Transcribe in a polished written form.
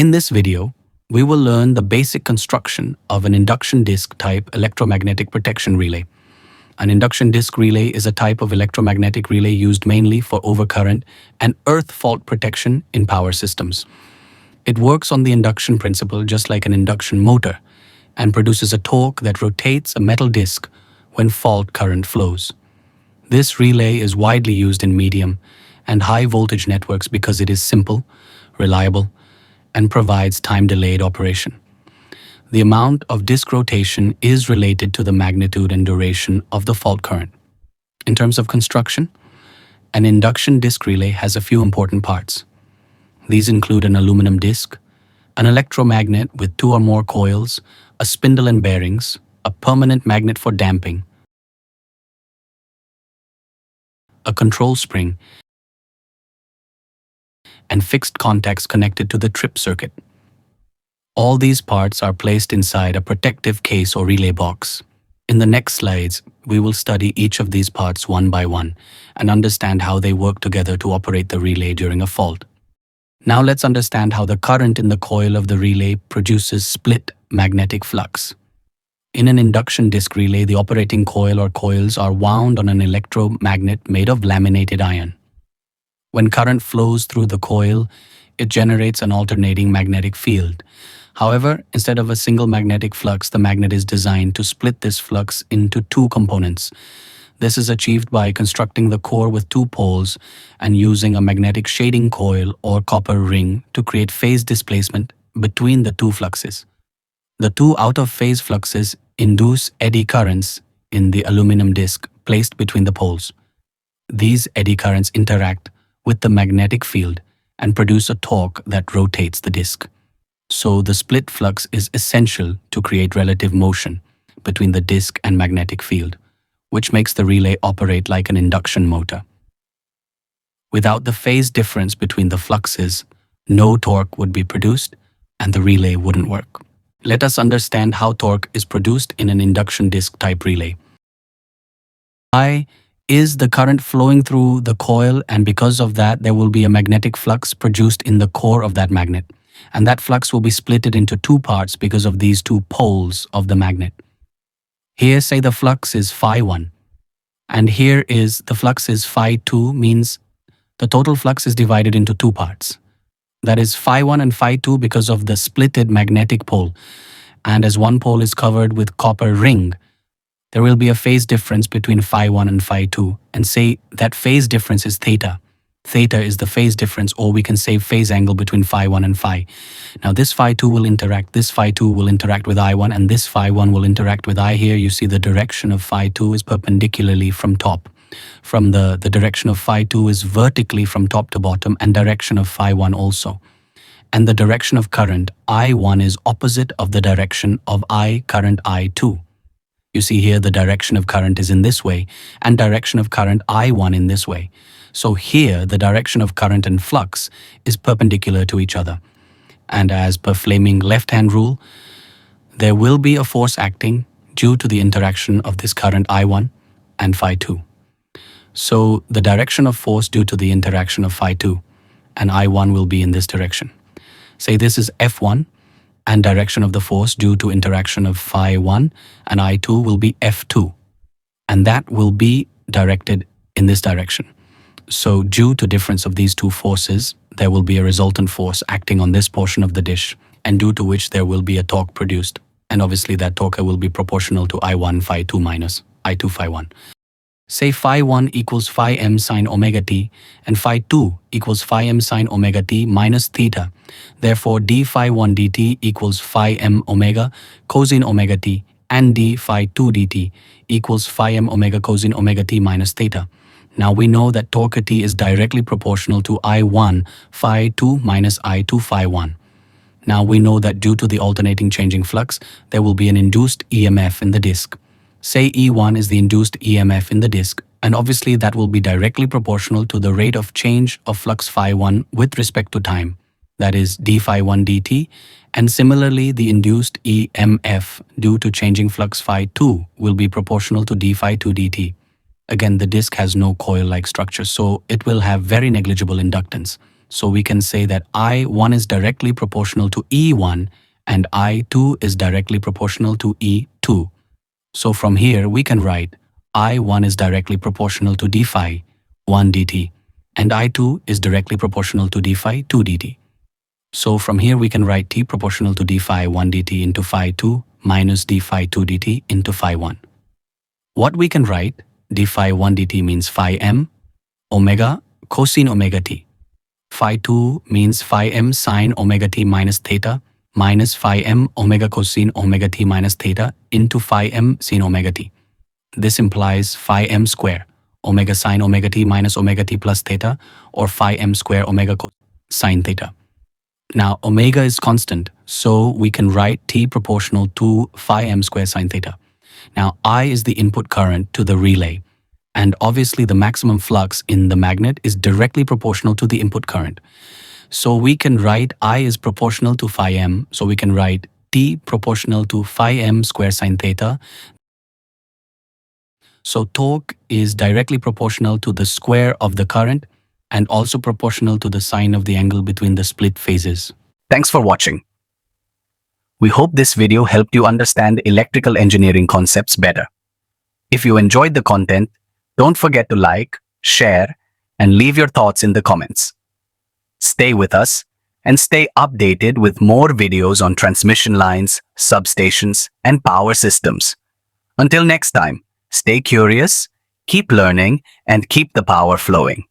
In this video, we will learn the basic construction of an induction disk type electromagnetic protection relay. An induction disk relay is a type of electromagnetic relay used mainly for overcurrent and earth fault protection in power systems. It works on the induction principle just like an induction motor and produces a torque that rotates a metal disk when fault current flows. This relay is widely used in medium and high voltage networks because it is simple, reliable, and provides time-delayed operation. The amount of disk rotation is related to the magnitude and duration of the fault current. In terms of construction, an induction disk relay has a few important parts. These include an aluminum disk, an electromagnet with 2 or more coils, a spindle and bearings, a permanent magnet for damping, a control spring, and fixed contacts connected to the trip circuit. All these parts are placed inside a protective case or relay box. In the next slides, we will study each of these parts one by one and understand how they work together to operate the relay during a fault. Now let's understand how the current in the coil of the relay produces split magnetic flux. In an induction disk relay, the operating coil or coils are wound on an electromagnet made of laminated iron. When current flows through the coil, it generates an alternating magnetic field. However, instead of a single magnetic flux, the magnet is designed to split this flux into 2 components. This is achieved by constructing the core with 2 poles and using a magnetic shading coil or copper ring to create phase displacement between the 2 fluxes. The 2 out-of-phase fluxes induce eddy currents in the aluminum disc placed between the poles. These eddy currents interact with the magnetic field and produce a torque that rotates the disk. So the split flux is essential to create relative motion between the disk and magnetic field, which makes the relay operate like an induction motor. Without the phase difference between the fluxes, no torque would be produced and the relay wouldn't work. Let us understand how torque is produced in an induction disk type relay. I is the current flowing through the coil, and because of that there will be a magnetic flux produced in the core of that magnet, and that flux will be splitted into 2 parts because of these 2 poles of the magnet. Here say the flux is phi1 and here is the flux is phi2, means the total flux is divided into 2 parts. That is phi1 and phi2 because of the splitted magnetic pole, and as one pole is covered with copper ring, there will be a phase difference between phi1 and phi2, and say that phase difference is theta. Theta is the phase difference, or we can say phase angle between phi1 and phi. Now this phi2 will interact, this phi2 will interact with I1, and this phi1 will interact with I. Here you see the direction of phi2 is perpendicularly from top. From the direction of phi2 is vertically from top to bottom, and direction of phi1 also. And the direction of current I1 is opposite of the direction of current I2. You see here the direction of current is in this way and direction of current I1 in this way. So here the direction of current and flux is perpendicular to each other. And as per Fleming left-hand rule, there will be a force acting due to the interaction of this current I1 and phi2. So the direction of force due to the interaction of phi2 and I1 will be in this direction. Say this is F1, and direction of the force due to interaction of phi1 and I2 will be F2, and that will be directed in this direction. So due to difference of these 2 forces, there will be a resultant force acting on this portion of the dish, and due to which there will be a torque produced, and obviously that torque will be proportional to I1 phi2 minus I2 phi1. Say phi1 equals phi m sine omega t and phi2 equals phi m sine omega t minus theta. Therefore, d phi1 dt equals phi m omega cosine omega t, and d phi2 dt equals phi m omega cosine omega t minus theta. Now we know that torque T is directly proportional to I1 phi2 minus I2 phi1. Now we know that due to the alternating changing flux, there will be an induced EMF in the disk. Say E1 is the induced EMF in the disk, and obviously that will be directly proportional to the rate of change of flux phi1 with respect to time, that is d phi1 dt, and similarly the induced EMF due to changing flux phi2 will be proportional to d phi2 dt. Again, the disk has no coil-like structure, so it will have very negligible inductance. So we can say that I1 is directly proportional to E1 and I2 is directly proportional to E2. So from here we can write I1 is directly proportional to d phi 1 dt and I2 is directly proportional to d phi 2 dt. So from here we can write t proportional to d phi 1 dt into phi 2 minus d phi 2 dt into phi 1. What we can write, d phi 1 dt means phi m omega cosine omega t. Phi 2 means phi m sine omega t minus theta minus phi m omega cosine omega t minus theta into phi m sin omega t. This implies phi m square omega sine omega t minus omega t plus theta or phi m square omega sine theta. Now omega is constant, so we can write t proportional to phi m square sine theta. Now I is the input current to the relay, and obviously the maximum flux in the magnet is directly proportional to the input current. So we can write I is proportional to phi m, so we can write t proportional to phi m square sine theta. So torque is directly proportional to the square of the current and also proportional to the sine of the angle between the split phases. Thanks for watching. We hope this video helped you understand electrical engineering concepts better. If you enjoyed the content, don't forget to like, share, and leave your thoughts in the comments. Stay with us and stay updated with more videos on transmission lines, substations, and power systems. Until next time, stay curious, keep learning, and keep the power flowing.